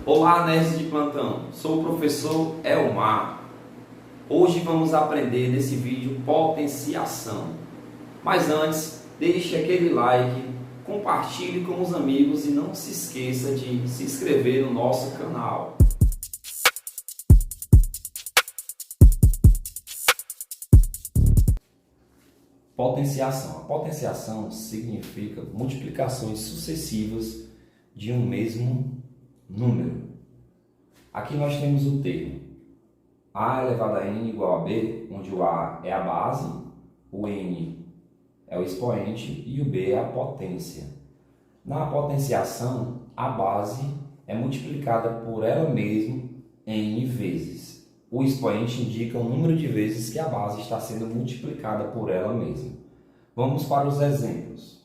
Olá, nerds de plantão, sou o professor Elmar. Hoje vamos aprender nesse vídeo potenciação. Mas antes, deixe aquele like, compartilhe com os amigos e não se esqueça de se inscrever no nosso canal. Potenciação. A potenciação significa multiplicações sucessivas de um mesmo número. Aqui nós temos o termo a elevado a n igual a b, onde o a é a base, o n é o expoente e o b é a potência. Na potenciação, a base é multiplicada por ela mesma n vezes. O expoente indica o número de vezes que a base está sendo multiplicada por ela mesma. Vamos para os exemplos.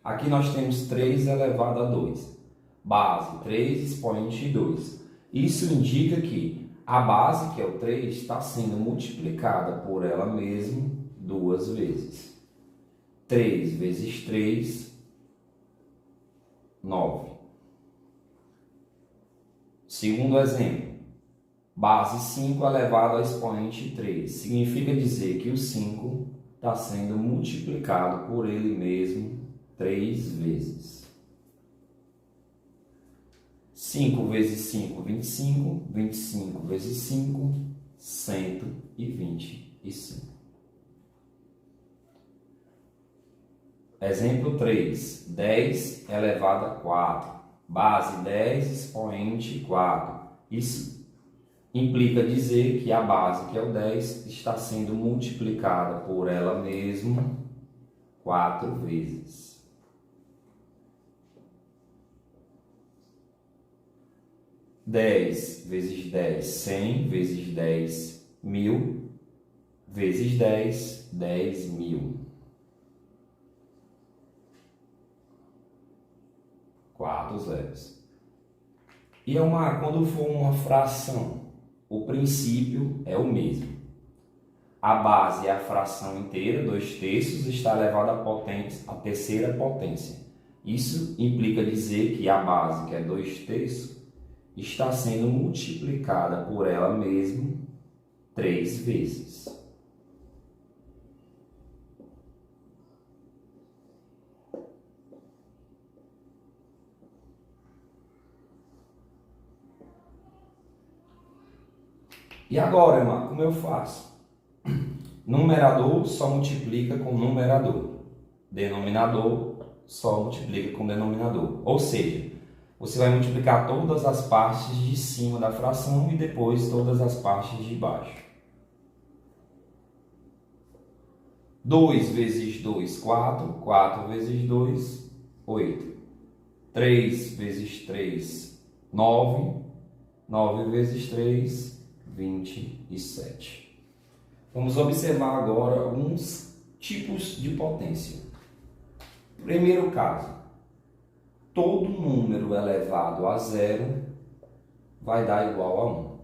Aqui nós temos 3 elevado a 2. Base 3, expoente 2. Isso indica que a base, que é o 3, está sendo multiplicada por ela mesma 2 vezes. 3 vezes 3, 9. Segundo exemplo, base 5 elevado a expoente 3. Significa dizer que o 5 está sendo multiplicado por ele mesmo 3 vezes. 5 vezes 5, 25. 25 vezes 5, 125. Exemplo 3. 10 elevado a 4. Base 10, expoente 4. Isso implica dizer que a base, que é o 10, está sendo multiplicada por ela mesma 4 vezes. 10 vezes 10, 100, vezes 10, 1000, vezes 10, 10.000. 4 zeros. E quando for uma fração, o princípio é o mesmo. A base é a fração inteira, 2/3, está elevado à terceira potência. Isso implica dizer que a base, que é 2/3, está sendo multiplicada por ela mesma 3 vezes. E agora, irmão, como eu faço? Numerador só multiplica com numerador. Denominador só multiplica com denominador. Ou seja, você vai multiplicar todas as partes de cima da fração e depois todas as partes de baixo. 2 vezes 2, 4. 4 vezes 2, 8. 3 vezes 3, 9. 9 vezes 3, 27. Vamos observar agora alguns tipos de potência. Primeiro caso. Todo número elevado a 0 vai dar igual a 1.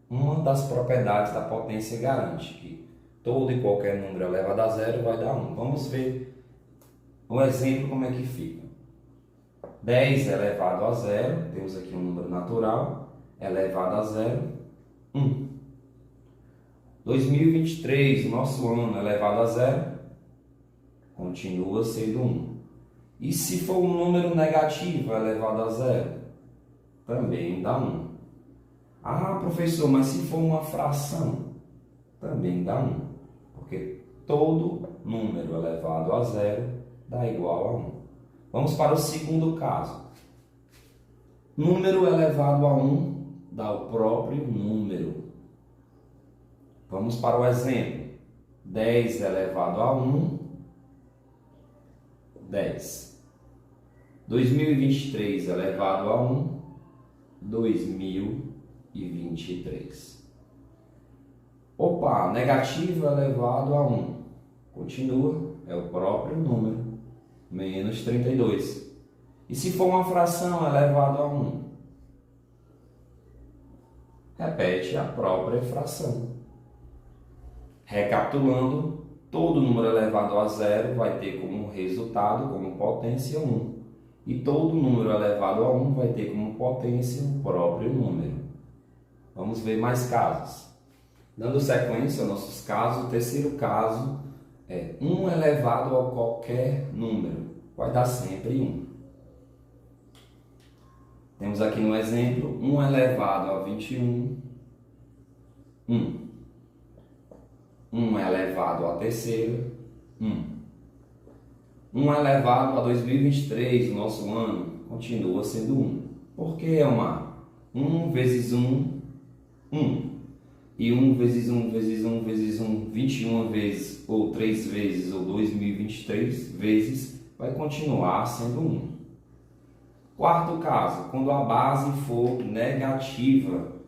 Uma das propriedades da potência garante que todo e qualquer número elevado a 0 vai dar 1. Vamos ver um exemplo como é que fica. 10 elevado a 0, temos aqui um número natural, elevado a 0, 1. 2023, o nosso ano elevado a 0, continua sendo 1. E se for um número negativo elevado a 0, também dá 1. Ah, professor, mas se for uma fração, também dá 1. Porque todo número elevado a 0 dá igual a 1. Vamos para o segundo caso. Número elevado a 1 dá o próprio número. Vamos para o exemplo. 10 elevado a 1, 10. 2023 elevado a 1, 2023. Opa, negativo elevado a 1. Continua, é o próprio número, menos 32. E se for uma fração elevado a 1? Repete a própria fração. Recapitulando, todo número elevado a 0 vai ter como resultado, como potência, 1. e todo número elevado a 1 vai ter como potência o próprio número. Vamos ver mais casos. Dando sequência aos nossos casos, o terceiro caso é 1 elevado a qualquer número. Vai dar sempre 1. Temos aqui no exemplo 1 elevado a 21, 1. 1 elevado à terceira, 1. 1 elevado a 2023, o nosso ano, continua sendo 1. Por que, Elmar? 1 vezes 1, 1. E 1 vezes 1 vezes 1 vezes 1, 21 vezes, ou 3 vezes, ou 2023 vezes, vai continuar sendo 1. Quarto caso, quando a base for negativa.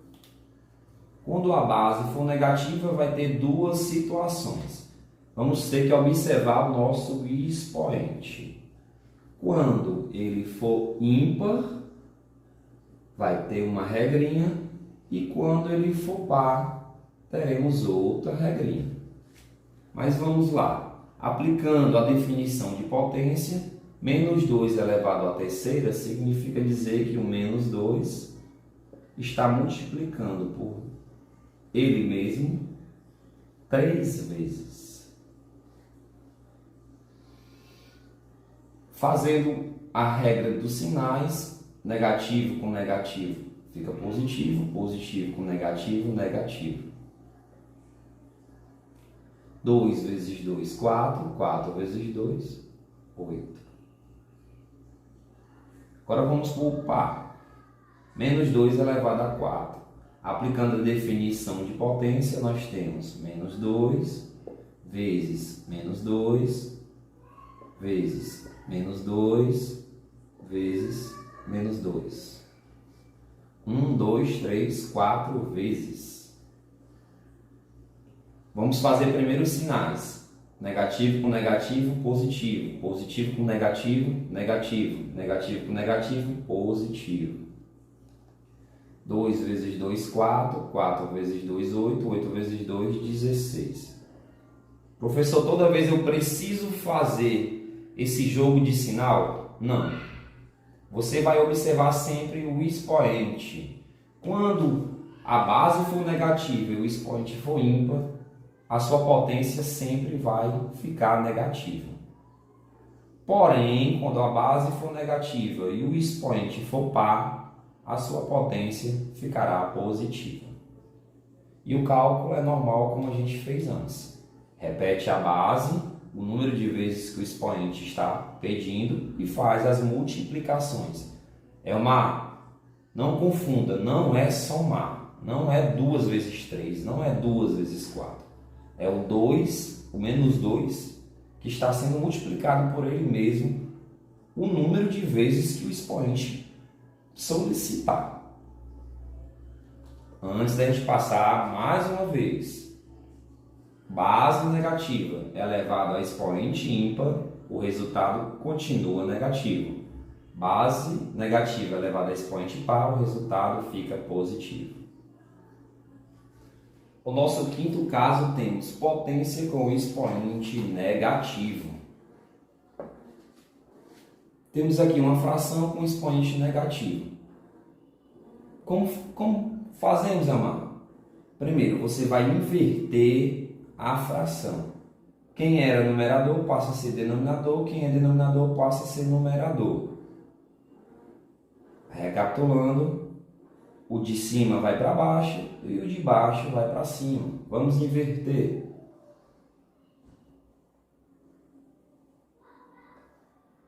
Quando a base for negativa, vai ter duas situações. Vamos ter que observar o nosso expoente. Quando ele for ímpar, vai ter uma regrinha, e quando ele for par, teremos outra regrinha. Mas vamos lá. Aplicando a definição de potência, menos 2 elevado à terceira significa dizer que o menos 2 está multiplicando por ele mesmo 3 vezes. Fazendo a regra dos sinais, negativo com negativo fica positivo, positivo com negativo, negativo. 2 vezes 2, 4, 4 vezes 2, 8. Agora vamos para o par. Menos 2 elevado a 4. Aplicando a definição de potência, nós temos menos 2 vezes menos 2 vezes menos 2 vezes menos 2. 1, 2, 3, 4 vezes. Vamos fazer primeiro os sinais. Negativo com negativo, positivo. Positivo com negativo, negativo. Negativo com negativo, positivo. 2 vezes 2, 4. 4 vezes 2, 8. 8 vezes 2, 16. Professor, toda vez eu preciso fazer esse jogo de sinal? Não. Você vai observar sempre o expoente. Quando a base for negativa e o expoente for ímpar, a sua potência sempre vai ficar negativa. Porém, quando a base for negativa e o expoente for par, a sua potência ficará positiva. E o cálculo é normal, como a gente fez antes. Repete a base, o número de vezes que o expoente está pedindo e faz as multiplicações. Não confunda, não é somar, não é 2 vezes 3, não é 2 vezes 4. É o 2, o menos 2, que está sendo multiplicado por ele mesmo o número de vezes que o expoente solicitar. Antes da gente passar mais uma vez, base negativa elevado a expoente ímpar, o resultado continua negativo. Base negativa elevada a expoente par, o resultado fica positivo. O nosso quinto caso temos potência com expoente negativo. Temos aqui uma fração com expoente negativo. Como fazemos, amado? Primeiro, você vai inverter a fração. Quem era numerador passa a ser denominador, quem é denominador passa a ser numerador. Recapitulando, o de cima vai para baixo e o de baixo vai para cima. Vamos inverter.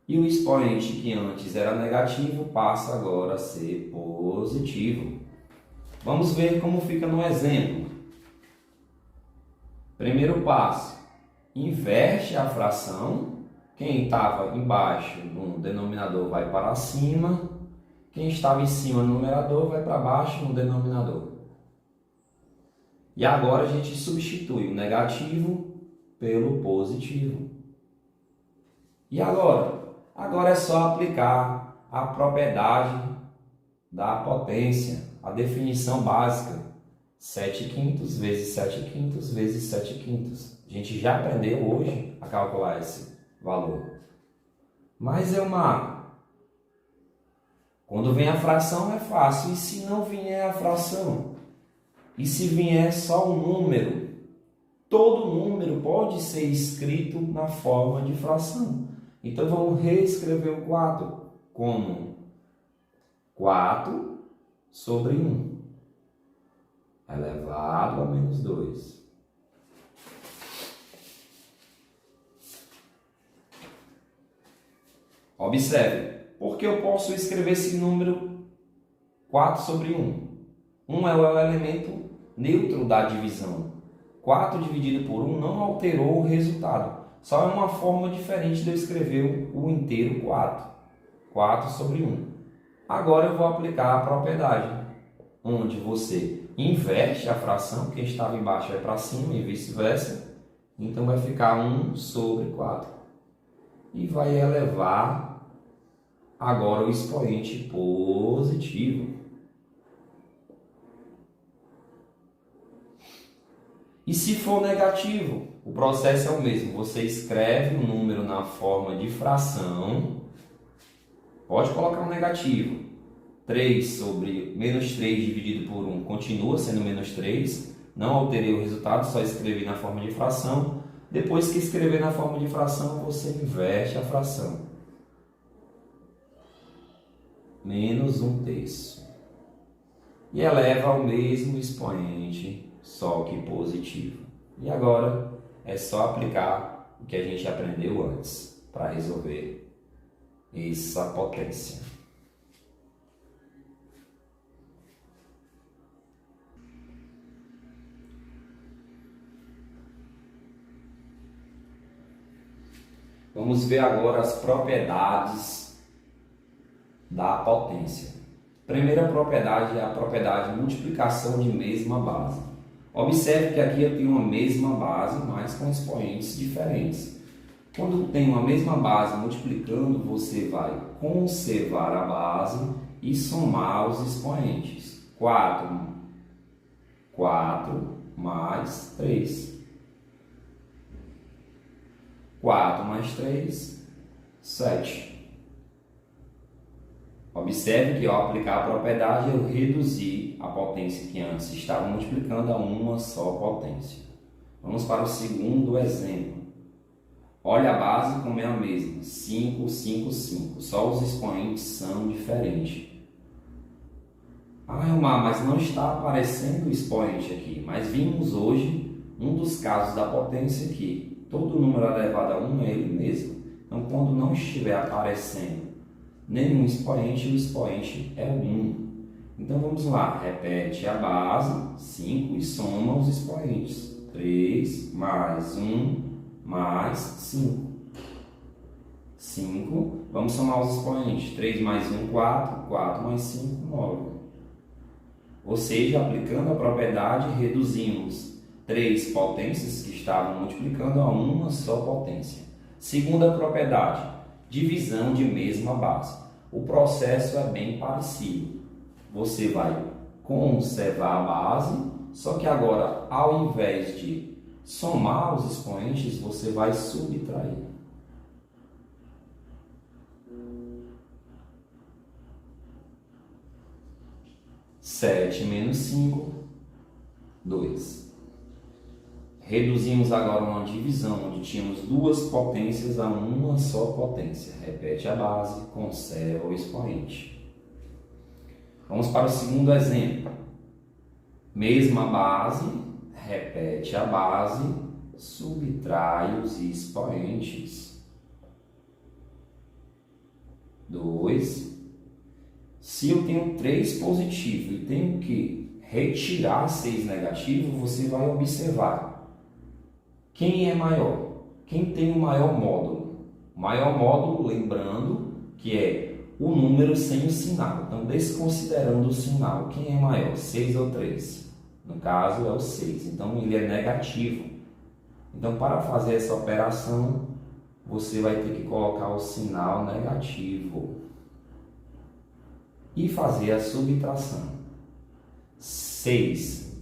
E o expoente que antes era negativo passa agora a ser positivo. Vamos ver como fica no exemplo. Primeiro passo, inverte a fração. Quem estava embaixo no denominador vai para cima. Quem estava em cima no numerador vai para baixo no denominador. E agora a gente substitui o negativo pelo positivo. E agora? Agora é só aplicar a propriedade da potência, a definição básica. 7/5 vezes 7/5 vezes 7/5. A gente já aprendeu hoje a calcular esse valor. Mas Quando vem a fração é fácil. E se não vier a fração? E se vier só um número? Todo número pode ser escrito na forma de fração. Então vamos reescrever o 4 como 4 sobre 1 elevado a menos 2. Observe, porque eu posso escrever esse número 4 sobre 1. 1 é o elemento neutro da divisão. 4 dividido por 1 não alterou o resultado. Só é uma forma diferente de eu escrever o inteiro 4. 4 sobre 1. Agora eu vou aplicar a propriedade, onde você inverte a fração, que estava embaixo vai para cima e vice-versa. Então vai ficar 1 sobre 4. E vai elevar agora o expoente positivo. E se for negativo, o processo é o mesmo. Você escreve o número na forma de fração. Pode colocar um negativo. 3 sobre menos 3 dividido por 1 continua sendo menos 3. Não alterei o resultado, só escrevi na forma de fração. Depois que escrever na forma de fração, você inverte a fração. Menos 1/3. E eleva ao mesmo expoente, só que positivo. E agora é só aplicar o que a gente aprendeu antes para resolver essa potência. Vamos ver agora as propriedades da potência. Primeira propriedade é a propriedade de multiplicação de mesma base. Observe que aqui eu tenho uma mesma base, mas com expoentes diferentes. Quando tem uma mesma base multiplicando, você vai conservar a base e somar os expoentes. 4 mais 3. 4 mais 3, 7. Observe que ao aplicar a propriedade eu reduzi a potência que antes estava multiplicando a uma só potência. Vamos para o segundo exemplo. Olha a base como é a mesma, 5, 5, 5. Só os expoentes são diferentes. Ah, Elmar, mas não está aparecendo o expoente aqui. Mas vimos hoje um dos casos da potência aqui. Todo número elevado a 1 é ele mesmo. Então, quando não estiver aparecendo nenhum expoente, o expoente é 1. Então, vamos lá. Repete a base, 5, e soma os expoentes. 3 mais 1 mais 5. 5. Vamos somar os expoentes. 3 mais 1, 4. 4 mais 5, 9. Ou seja, aplicando a propriedade, reduzimos 3 potências que estavam multiplicando a uma só potência. Segunda propriedade, divisão de mesma base. O processo é bem parecido. Você vai conservar a base, só que agora, ao invés de somar os expoentes, você vai subtrair. 7 menos 5, 2. Reduzimos agora uma divisão onde tínhamos duas potências a uma só potência. Repete a base, conserva o expoente. Vamos para o segundo exemplo. Mesma base, repete a base, subtrai os expoentes. 2. Se eu tenho 3 positivo e tenho que retirar 6 negativo, você vai observar. Quem é maior? Quem tem o maior módulo? O maior módulo, lembrando, que é o número sem o sinal. Então, desconsiderando o sinal, quem é maior? 6 ou 3? No caso, é o 6. Então, ele é negativo. Então, para fazer essa operação, você vai ter que colocar o sinal negativo e fazer a subtração. 6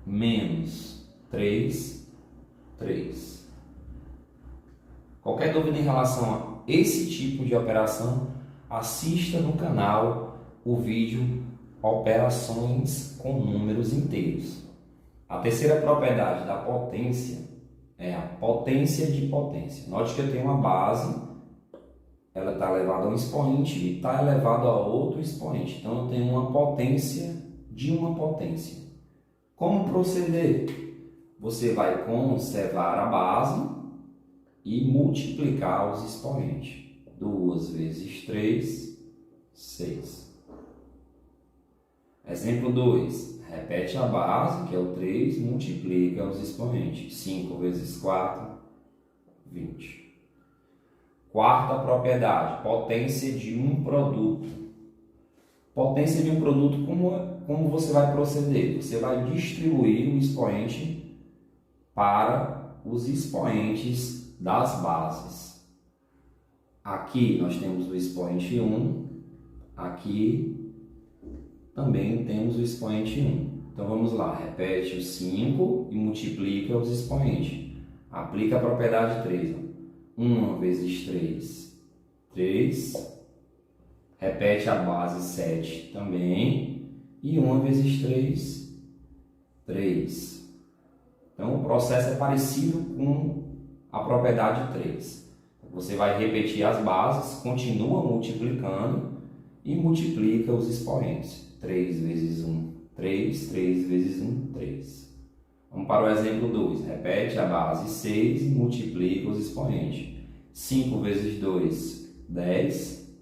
menos 3, 3. Qualquer dúvida em relação a esse tipo de operação, assista no canal o vídeo operações com números inteiros. A terceira propriedade da potência é a potência de potência. Note que eu tenho uma base, ela está elevada a um expoente e está elevada a outro expoente. Então eu tenho uma potência de uma potência. Como proceder? Você vai conservar a base e multiplicar os expoentes. 2 vezes 3, 6. Exemplo 2. Repete a base, que é o 3, multiplica os expoentes. 5 vezes 4, 20. Quarta propriedade, potência de um produto. Potência de um produto, como você vai proceder? Você vai distribuir o expoente para os expoentes das bases. Aqui nós temos o expoente 1, aqui também temos o expoente 1. Então vamos lá, repete o 5 e multiplica os expoentes. Aplica a propriedade 3. 1 vezes 3, 3. Repete a base 7 também. E 1 vezes 3, 3. Então o processo é parecido com a propriedade 3. Você vai repetir as bases, continua multiplicando e multiplica os expoentes. 3 vezes 1, 3. 3 vezes 1, 3. Vamos para o exemplo 2. Repete a base 6 e multiplica os expoentes. 5 vezes 2, 10.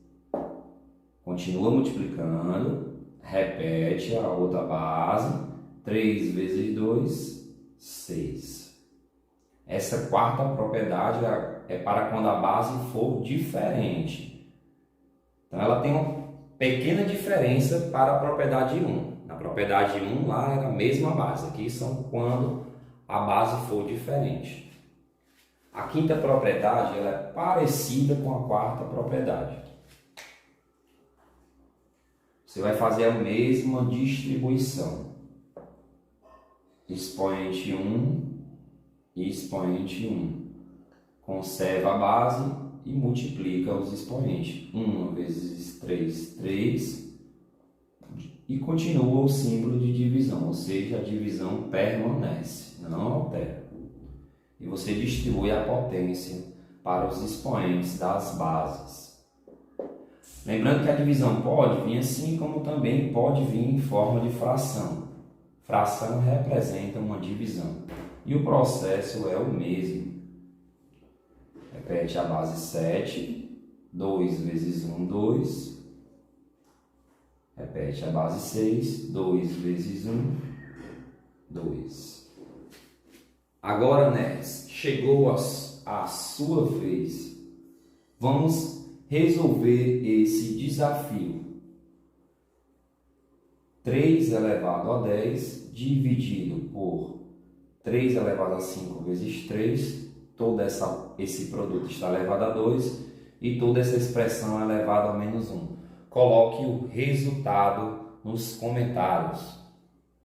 Continua multiplicando. Repete a outra base. 3 vezes 2, 6. Essa quarta propriedade é para quando a base for diferente. Então ela tem uma pequena diferença para a propriedade 1. Na propriedade 1 lá era a mesma base. Aqui são quando a base for diferente. A quinta propriedade ela é parecida com a quarta propriedade. Você vai fazer a mesma distribuição. Expoente 1 e expoente 1. Conserva a base e multiplica os expoentes. 1 vezes 3, 3. E continua o símbolo de divisão, ou seja, a divisão permanece, não altera. E você distribui a potência para os expoentes das bases. Lembrando que a divisão pode vir assim, como também pode vir em forma de fração. Fração representa uma divisão. E o processo é o mesmo. Repete a base 7. 2 vezes 1, 2. Repete a base 6. 2 vezes 1, 2. Agora, nerds, chegou a sua vez. Vamos resolver esse desafio. 3 elevado a 10 dividido por 3 elevado a 5 vezes 3. Todo esse produto está elevado a 2 e toda essa expressão é elevada a menos 1. Coloque o resultado nos comentários.